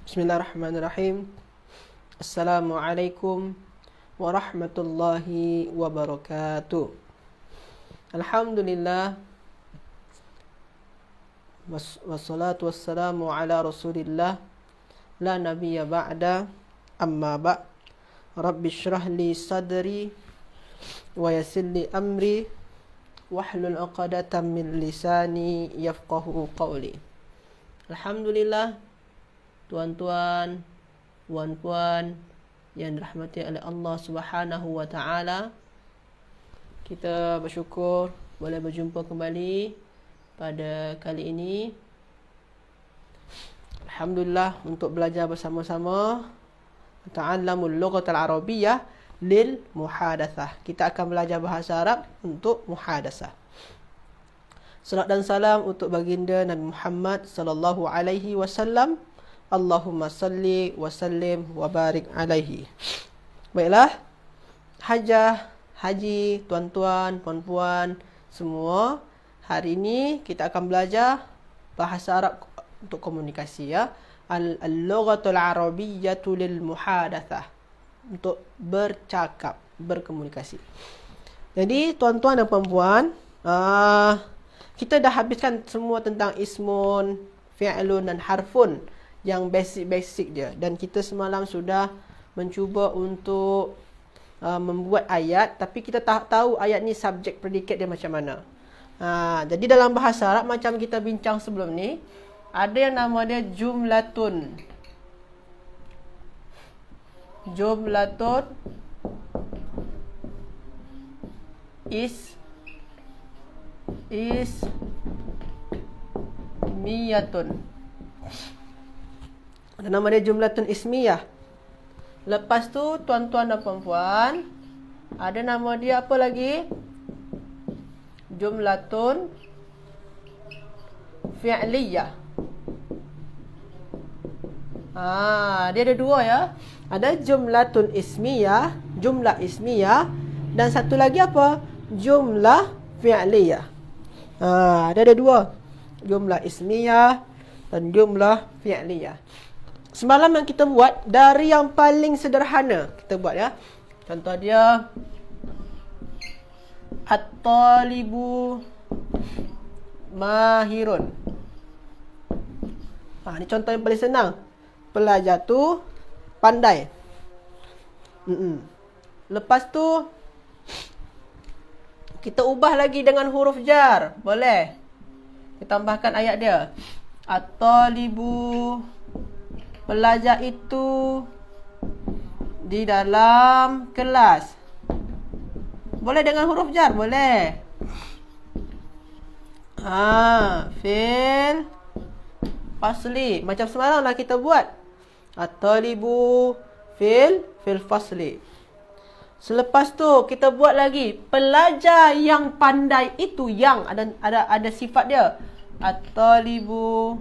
Bismillahirrahmanirrahim. Assalamualaikum warahmatullahi wabarakatuh. Alhamdulillah. Wassalatu wassalamu ala rasulillah. La nabiyya ba'da. Amma ba'. Rabbi syrah li sadri wa yassir li amri wahlul 'uqdatam min lisani yafqahu qawli. Alhamdulillah, tuan-tuan, puan-puan yang dirahmati oleh Allah Subhanahu wa taala. Kita bersyukur boleh berjumpa kembali pada kali ini. Alhamdulillah, untuk belajar bersama-sama ta'allamul lughatal arabiyyah lil muhadatsah. Kita akan belajar bahasa Arab untuk muhadatsah. Salat dan salam untuk baginda Nabi Muhammad sallallahu alaihi wasallam. Allahumma salli wa sallim wa barik alaihi. Baiklah, hajah, haji, tuan-tuan, puan-puan semua, hari ini kita akan belajar bahasa Arab untuk komunikasi, ya. Al-lughatul arabiyyatu lil muhadatsah, untuk bercakap, berkomunikasi. Jadi tuan-tuan dan puan-puan, kita dah habiskan semua tentang ismun, fi'lun dan harfun, yang basic-basic dia. Dan kita semalam sudah mencuba untuk membuat ayat, tapi kita tak tahu ayat ni subjek predikat dia macam mana. Jadi dalam bahasa Arab, macam kita bincang sebelum ni, ada yang nama dia jumlatun. Jumlatun ismiyatun. Ada nama dia jumlatun ismiyah. Lepas tu tuan-tuan dan puan-puan, ada nama dia apa lagi? Jumlatun fi'liyah. Dia ada dua, ya. Ada jumlatun ismiyah, jumlah ismiyah, dan satu lagi apa? Jumlah fi'liyah. Dia ada dua, jumlah ismiyah dan jumlah fi'liyah. Semalam yang kita buat dari yang paling sederhana, kita buat, ya. Contoh dia, at-talibu mahirun. Ini contoh yang paling senang. Pelajar tu pandai. Lepas tu kita ubah lagi dengan huruf jar. Boleh. Kita tambahkan ayat dia. At-talibu, pelajar itu di dalam kelas. Boleh dengan huruf jar? Boleh. Fil fasli. Macam semalam lah kita buat. At-talibu fil fasli. Selepas tu kita buat lagi. Pelajar yang pandai itu, yang ada sifat dia. At-talibu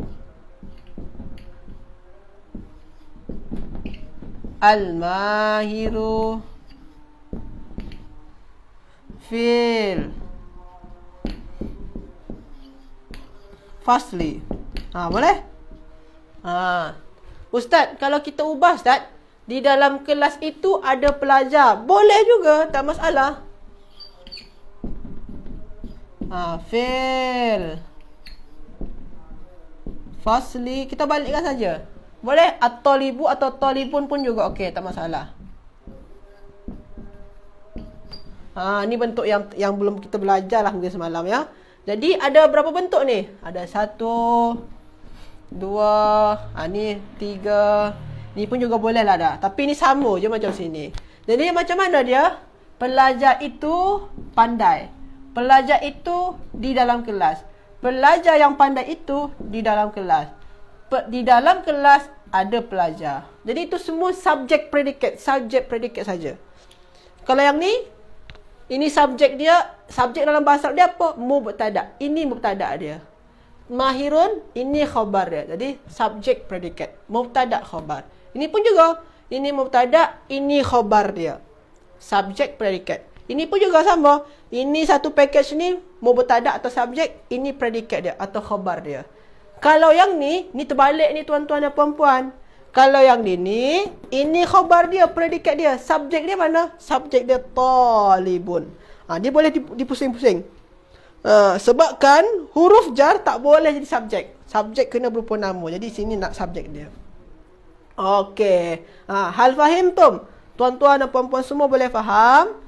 al-mahiru fil fasli. Boleh? Ustaz, kalau kita ubah, Ustaz, di dalam kelas itu ada pelajar. Boleh juga, tak masalah. Fil fasli, kita balikkan saja. Boleh at-talibu atau talibun pun juga okey, tak masalah. Ni bentuk yang belum kita belajar lah mungkin semalam, ya. Jadi ada berapa bentuk ni? Ada 1, 2, ni 3. Ni pun juga boleh lah dah. Tapi ni sama je macam sini. Jadi macam mana dia? Pelajar itu pandai. Pelajar itu di dalam kelas. Pelajar yang pandai itu di dalam kelas. Di dalam kelas ada pelajar. Jadi itu semua subjek predikat. Subjek predikat saja. Kalau yang ni, ini subjek dia. Subjek dalam bahasa Arab dia apa? Mubtada. Ini mubtada dia. Mahirun, ini khabar dia. Jadi subjek predikat. Mubtada khabar. Ini pun juga. Ini mubtada, ini khabar dia. Subjek predikat. Ini pun juga sama. Ini satu package ni mubtada atau subjek, ini predikat dia atau khabar dia. Kalau yang ni terbalik ni tuan-tuan dan puan-puan. Kalau yang ini khabar dia, predikat dia. Subjek dia mana? Subjek dia talibun. Dia boleh dipusing-pusing. Sebabkan huruf jar tak boleh jadi subjek. Subjek kena berupa nama. Jadi sini nak subjek dia. Okey. Hal fahimtum? Tuan-tuan dan puan-puan semua boleh faham?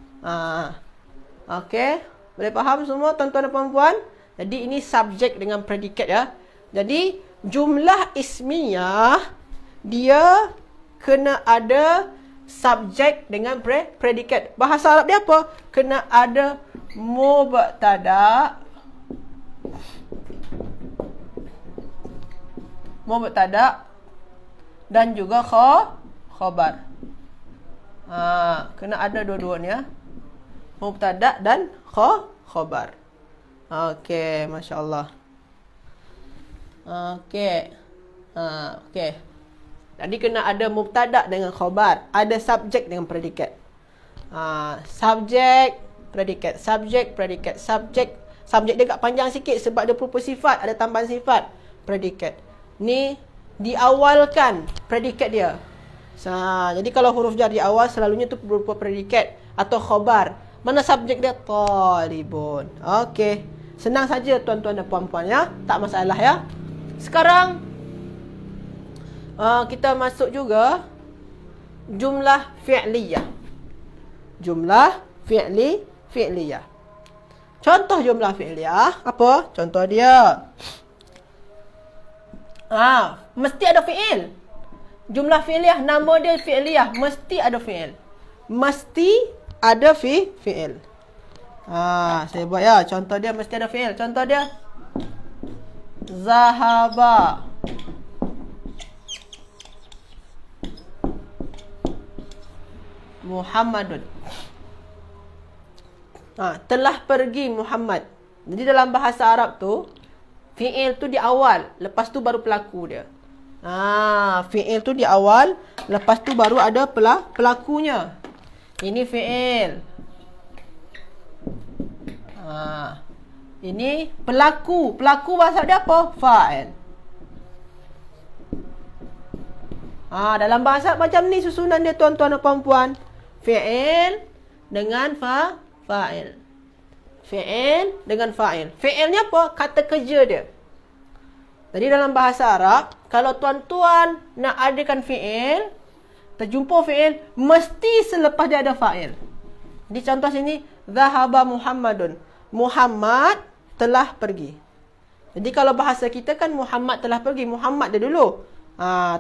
Okey. Boleh faham semua tuan-tuan dan puan-puan? Jadi ini subjek dengan predikat ya. Jadi jumlah ismiyah dia kena ada subjek dengan predikat. Bahasa Arab dia apa? Kena ada mubtada dan juga khabar. Kena ada dua-duanya. Mubtada dan khabar. Okey, masya-Allah. Okey. Okey. Jadi kena ada mubtada dengan khabar, ada subjek dengan predikat. Subjek, predikat, subjek, predikat, subjek. Subjek dia agak panjang sikit sebab dia berupa sifat, ada tambahan sifat, predikat. Ni diawalkan predikat dia. Jadi kalau huruf jar di awal selalunya tu berupa predikat atau khabar. Mana subjek dia? Talibun. Okey. Senang saja tuan-tuan dan puan-puan ya. Tak masalah ya. Sekarang kita masuk juga jumlah fi'liyah. Jumlah fi'liyah. Contoh jumlah fi'liyah apa? Contoh dia. Mesti ada fi'il. Jumlah fi'liyah, nama dia fi'liyah, mesti ada fi'il. Mesti ada fi'il. Saya buat ya. Contoh dia mesti ada fi'il. Contoh dia Zahaba. Muhammadun. Telah pergi Muhammad. Jadi dalam bahasa Arab tu, fi'il tu di awal, lepas tu baru pelaku dia. Fi'il tu di awal, lepas tu baru ada pelakunya. Ini fi'il. Ini pelaku. Pelaku bahasa dia apa? Fa'il. Dalam bahasa macam ni susunan dia tuan-tuan dan puan-puan. Fi'il dengan fa'il. Fi'il dengan fa'il. Fi'il ni apa? Kata kerja dia. Jadi dalam bahasa Arab, kalau tuan-tuan nak adakan fi'il, terjumpa fi'il, mesti selepas dia ada fa'il. Jadi contoh sini, Zahaba Muhammadun. Muhammad telah pergi. Jadi kalau bahasa kita kan Muhammad telah pergi. Muhammad dia dulu.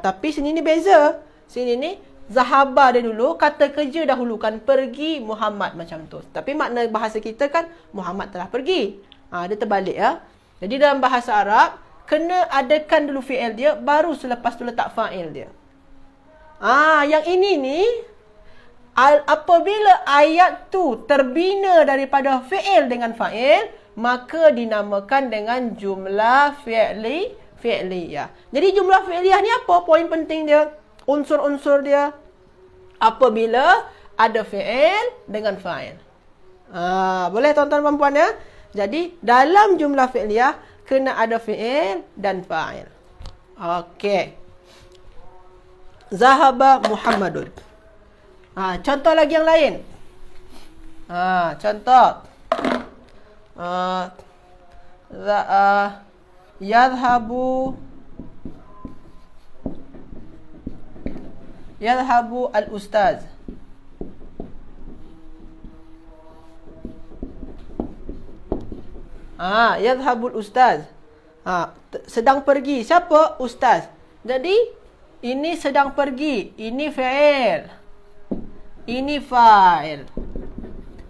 Tapi sini ni beza. Sini ni Zahaba dia dulu, kata kerja dahulukan, pergi Muhammad macam tu. Tapi makna bahasa kita kan Muhammad telah pergi. Dia terbalik ya. Jadi dalam bahasa Arab, kena adakan dulu fi'il dia, baru selepas tu letak fa'il dia. Yang ini ni, apabila ayat tu terbina daripada fi'il dengan fa'il, maka dinamakan dengan jumlah fi'liyah. Jadi jumlah fi'liyah ni apa? Poin penting dia, unsur-unsur dia. Apabila ada fi'il dengan fa'il. Boleh tuan-tuan dan puan-puan ya? Jadi dalam jumlah fi'liyah kena ada fi'il dan fa'il. Okey. Zahaba Muhammadun. Contoh lagi yang lain. Contoh. Yadhhabu al-ustaz. Yadhhabul ustaz. Sedang pergi. Siapa? Ustaz. Jadi ini sedang pergi. Ini fi'il. Ini fa'il.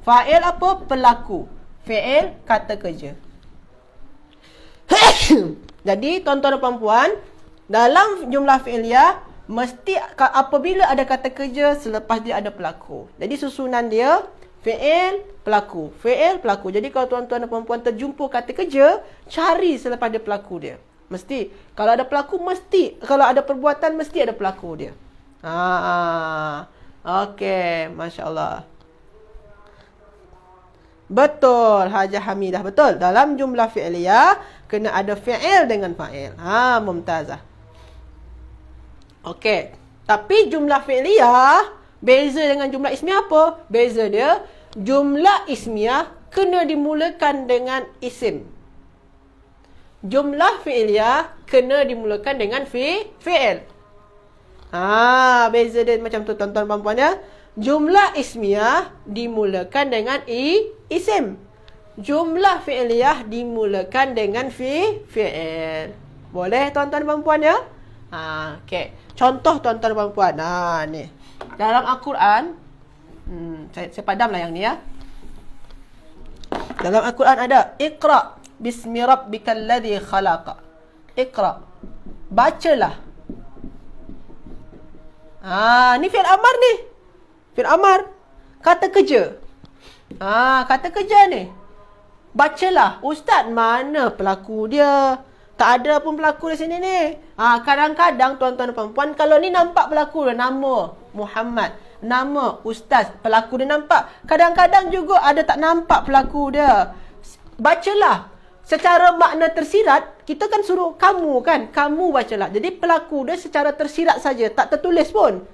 Fa'il apa? Pelaku. Fi'il kata kerja. Jadi tuan-tuan dan puan-puan, dalam jumlah fi'liyah mesti apabila ada kata kerja, selepas dia ada pelaku. Jadi susunan dia fi'il, pelaku. Fi'il, pelaku. Jadi kalau tuan-tuan dan puan-puan terjumpa kata kerja, cari selepas dia pelaku dia. Mesti. Kalau ada pelaku, mesti. Kalau ada perbuatan, mesti ada pelaku dia. Okey. Masya Allah. Betul. Hajah Hamidah. Betul. Dalam jumlah fi'liyah, kena ada fi'il dengan fa'il. Mumtazah. Okey. Tapi jumlah fi'liyah beza dengan jumlah ismiyah apa? Beza dia jumlah ismiyah kena dimulakan dengan isim. Jumlah fi'liyah kena dimulakan dengan fi'il. Beza dia macam tu tuan-tuan dan puan ya. Jumlah ismiyah dimulakan dengan isim. Jumlah fi'liyah dimulakan dengan fi'il. Boleh tuan-tuan dan puan ya? Okey. Contoh tuan-tuan dan puan. Ni. Dalam Al-Quran, saya padamlah yang ni ya. Dalam Al-Quran ada Iqra bismi rabbikal ladzi khalaqa. Iqra. Bacalah. Ni fi'il amar ni. Fi'il amar. Kata kerja. Kata kerja ni. Bacalah. Ustaz, mana pelaku dia? Tak ada pun pelaku di sini ni. Kadang-kadang tuan-tuan dan puan, kalau ni nampak pelaku dia, nama Muhammad, nama Ustaz, pelaku dia nampak. Kadang-kadang juga ada tak nampak pelaku dia. Bacalah. Secara makna tersirat, kita kan suruh kamu kan. Kamu bacalah. Jadi pelaku dia secara tersirat saja, tak tertulis pun.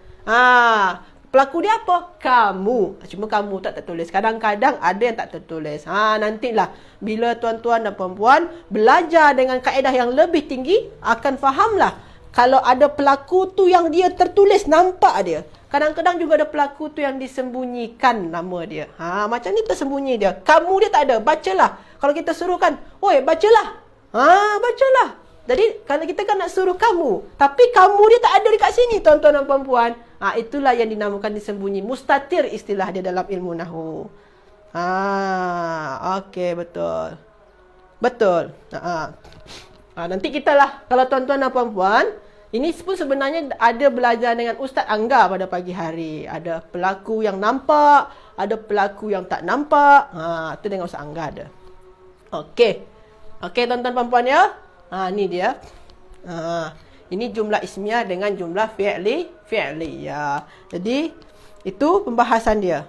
Pelaku dia apa? Kamu. Cuma kamu tak tertulis. Kadang-kadang ada yang tak tertulis. Nantilah bila tuan-tuan dan puan-puan belajar dengan kaedah yang lebih tinggi, akan fahamlah. Kalau ada pelaku tu yang dia tertulis, nampak dia. Kadang-kadang juga ada pelaku tu yang disembunyikan nama dia. Macam ni tersembunyi dia. Kamu dia tak ada. Bacalah. Kalau kita suruhkan, oi, bacalah. Bacalah. Jadi, kalau kita kan nak suruh kamu, tapi kamu dia tak ada dekat sini, tuan-tuan dan puan-puan. Itulah yang dinamakan disembunyi. Mustatir istilah dia dalam ilmu nahwu. Okey, betul. Betul. Nanti kita lah, kalau tuan-tuan dan puan-puan, ini pun sebenarnya ada belajar dengan Ustaz Angga pada pagi hari. Ada pelaku yang nampak, ada pelaku yang tak nampak. Itu dengan Ustaz Angga ada. Okey. Okey tuan-tuan dan puan-puan ya. Ni dia. Ini jumlah ismiyah dengan jumlah fi'liyah. Jadi itu pembahasan dia.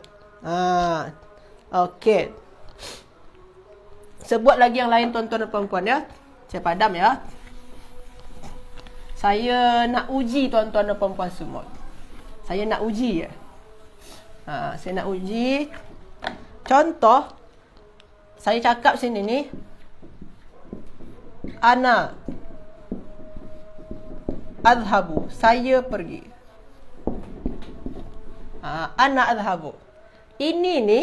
Okey. Sebut lagi yang lain tuan-tuan dan puan-puan ya. Saya padam ya. Saya nak uji tuan-tuan dan puan-puan semua. Saya nak uji ya. Saya nak uji. Contoh, saya cakap sini ni, ana azhabu, saya pergi. Ana azhabu. Ini ni,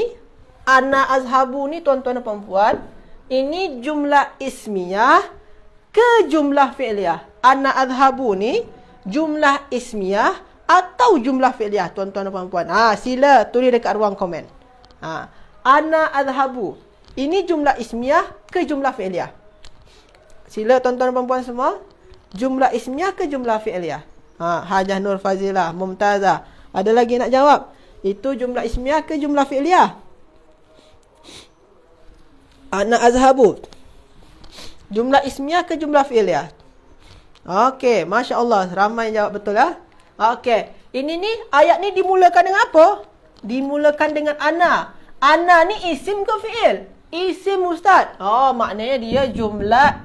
ana azhabu ni tuan-tuan dan puan-puan, ini jumlah ismiyah ke jumlah fi'liyah. Ana azhabu ni jumlah ismiyah atau jumlah fi'liyah tuan-tuan dan puan-puan. Sila tulis dekat ruang komen. Ana azhabu. Ini jumlah ismiyah ke jumlah fi'liyah? Sila tuan-tuan dan puan-puan semua. Jumlah ismiyah ke jumlah fi'liyah? Hajah Nur Fazilah, Mumtazah. Ada lagi nak jawab? Itu jumlah ismiyah ke jumlah fi'liyah? Ana azhabu. Jumlah ismiyah ke jumlah fi'liyah? Okey, Masya Allah. Ramai jawab betul ya. Okey. Ini ni, ayat ni dimulakan dengan apa? Dimulakan dengan ana. Ana ni isim ke fi'il? Isim Ustaz. Maknanya dia jumlah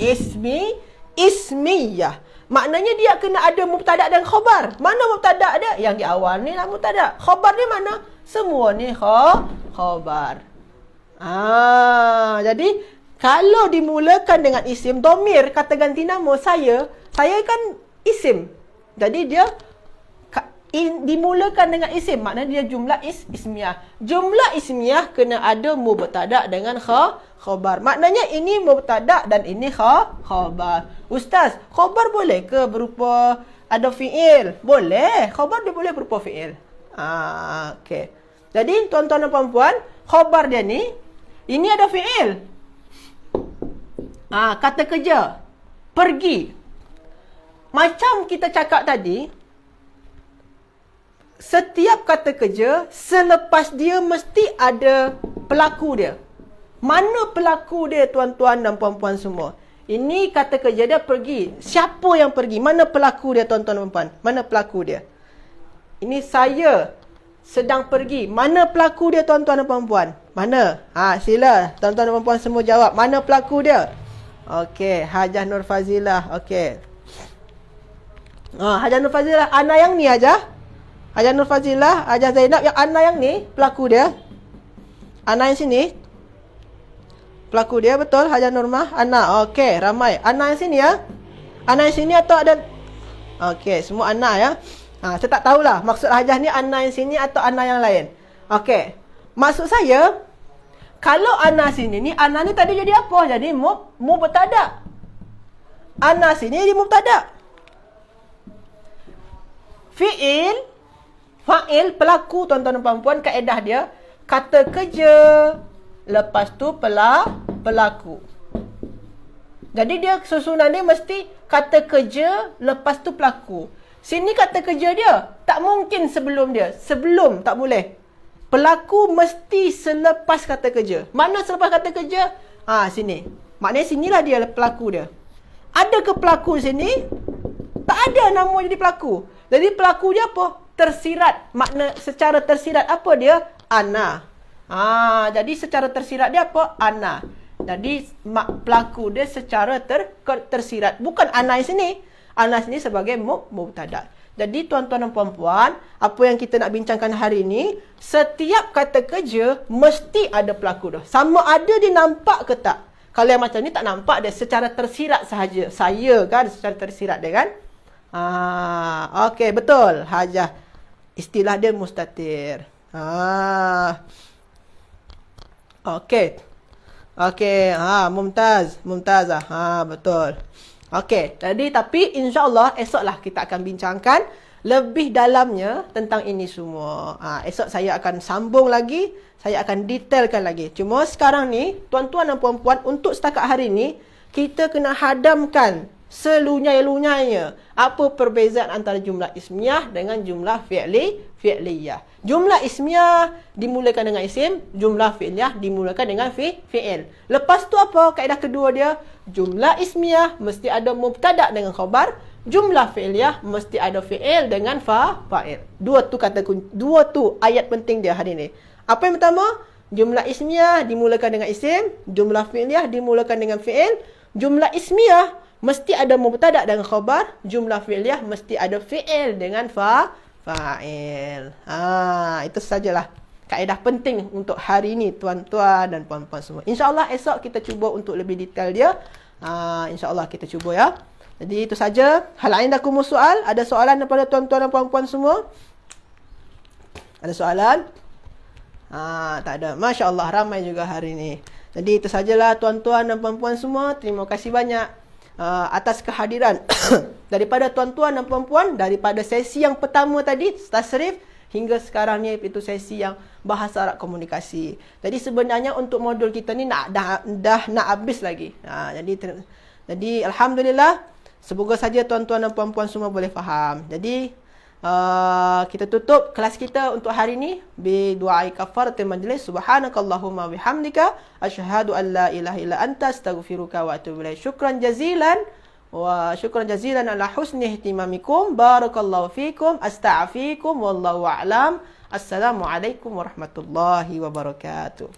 ismiyah. Maknanya dia kena ada mubtada' dan khabar. Mana mubtada' dia? Yang di awal ni lah mubtada'. Khabar ni mana? Semua ni khabar. Jadi kalau dimulakan dengan isim, domir, kata ganti nama, saya kan isim. Jadi dia dimulakan dengan isim, maknanya dia jumlah ismiyah. Jumlah ismiyah kena ada mubtada' dengan khabar. Maknanya ini mubtada' dan ini khabar. Ustaz, khabar boleh ke berupa ada fi'il? Boleh. Khabar dia boleh berupa fi'il. Okey. Jadi tuan-tuan dan puan-puan, khabar dia ni, ini ada fi'il. Kata kerja. Pergi. Macam kita cakap tadi, setiap kata kerja, selepas dia mesti ada pelaku dia. Mana pelaku dia tuan-tuan dan puan-puan semua? Ini kata kerja dia pergi. Siapa yang pergi? Mana pelaku dia tuan-tuan dan puan-puan? Mana pelaku dia? Ini saya sedang pergi. Mana pelaku dia tuan-tuan dan puan-puan? Mana? Sila tuan-tuan dan puan-puan semua jawab. Mana pelaku dia? Okey, Hajah Nur Fazilah. Okey. Hajah Nur Fazilah, Ana yang ni aja. Hajah Nur Fazilah, Hajah Zainab, yang Ana yang ni, pelaku dia. Ana yang sini, pelaku dia, betul. Hajah Nurmah, Ana. Okey, ramai. Ana yang sini ya. Ana yang sini atau ada... Okey, semua Ana ya. Saya tak tahulah maksud Hajah ni Ana yang sini atau Ana yang lain. Okey. Maksud saya, kalau Ana sini ni, Ana ni tadi jadi apa? Jadi mubtada. Ana sini jadi mubtada. Fi'il, fa'il, pelaku, tuan-tuan dan puan-puan, kaedah dia, kata kerja, lepas tu pelaku. Jadi dia susunan dia mesti kata kerja, lepas tu pelaku. Sini kata kerja dia, tak mungkin sebelum dia. Sebelum, tak boleh. Pelaku mesti selepas kata kerja. Mana selepas kata kerja? Sini. Maknanya sinilah dia pelaku dia. Ada ke pelaku sini? Tak ada nama jadi pelaku. Jadi pelaku dia apa? Tersirat. Makna secara tersirat apa dia? Ana. Jadi secara tersirat dia apa? Ana. Jadi pelaku dia secara tersirat. Bukan Ana yang sini. Ana sini sebagai mubtada. Jadi tuan-tuan dan puan-puan, apa yang kita nak bincangkan hari ini, setiap kata kerja mesti ada pelaku dah. Sama ada dia nampak ke tak. Kalau yang macam ni tak nampak, dia secara tersirat sahaja. Saya kan secara tersirat dia kan. Okey, betul. Hajah. Istilah dia mustatir. Okey. Okey, mumtazah. Betul. Okey, jadi tapi insya-Allah esoklah kita akan bincangkan lebih dalamnya tentang ini semua. Esok saya akan sambung lagi, saya akan detailkan lagi. Cuma sekarang ni, tuan-tuan dan puan-puan, untuk setakat hari ni, kita kena hadamkan selunyai-lunyainya apa perbezaan antara jumlah ismiyah dengan jumlah fi'liyah. Jumlah ismiyah dimulakan dengan isim, jumlah fi'liyah dimulakan dengan fi'il. Lepas tu apa? Kaedah kedua dia, jumlah ismiyah mesti ada mubtada dengan khabar, jumlah fi'liyah mesti ada fi'il dengan fa'il. Dua tu ayat penting dia hari ni. Apa yang pertama? Jumlah ismiyah dimulakan dengan isim, jumlah fi'liyah dimulakan dengan fi'il. Jumlah ismiyah mesti ada mubtada dengan khabar, jumlah fi'liyah mesti ada fi'il dengan fa'il. Itu sajalah kaedah penting untuk hari ini tuan-tuan dan puan-puan semua. InsyaAllah esok kita cuba untuk lebih detail dia. InsyaAllah kita cuba ya. Jadi itu saja. Hal indakumus soal? Ada soalan daripada tuan-tuan dan puan-puan semua? Ada soalan? Tak ada. Masya Allah, ramai juga hari ini. Jadi itu sajalah tuan-tuan dan puan-puan semua. Terima kasih banyak atas kehadiran daripada tuan-tuan dan puan-puan, daripada sesi yang pertama tadi, tasrif, hingga sekarang ni itu sesi yang bahasa Arab komunikasi. Jadi sebenarnya untuk modul kita ni dah nak habis lagi. Jadi alhamdulillah, semoga saja tuan-tuan dan puan-puan semua boleh faham. Jadi kita tutup kelas kita untuk hari ini bi du'ai kafaratul majlis. Subhanakallahumma bihamdika asyhadu an la ilaha illa anta astaghfiruka wa atubu ilaik. Syukran jazilan ala husni ihtimamikum. Barakallahu fikum. Asta'fikum wallahu a'lam. Assalamualaikum warahmatullahi wabarakatuh.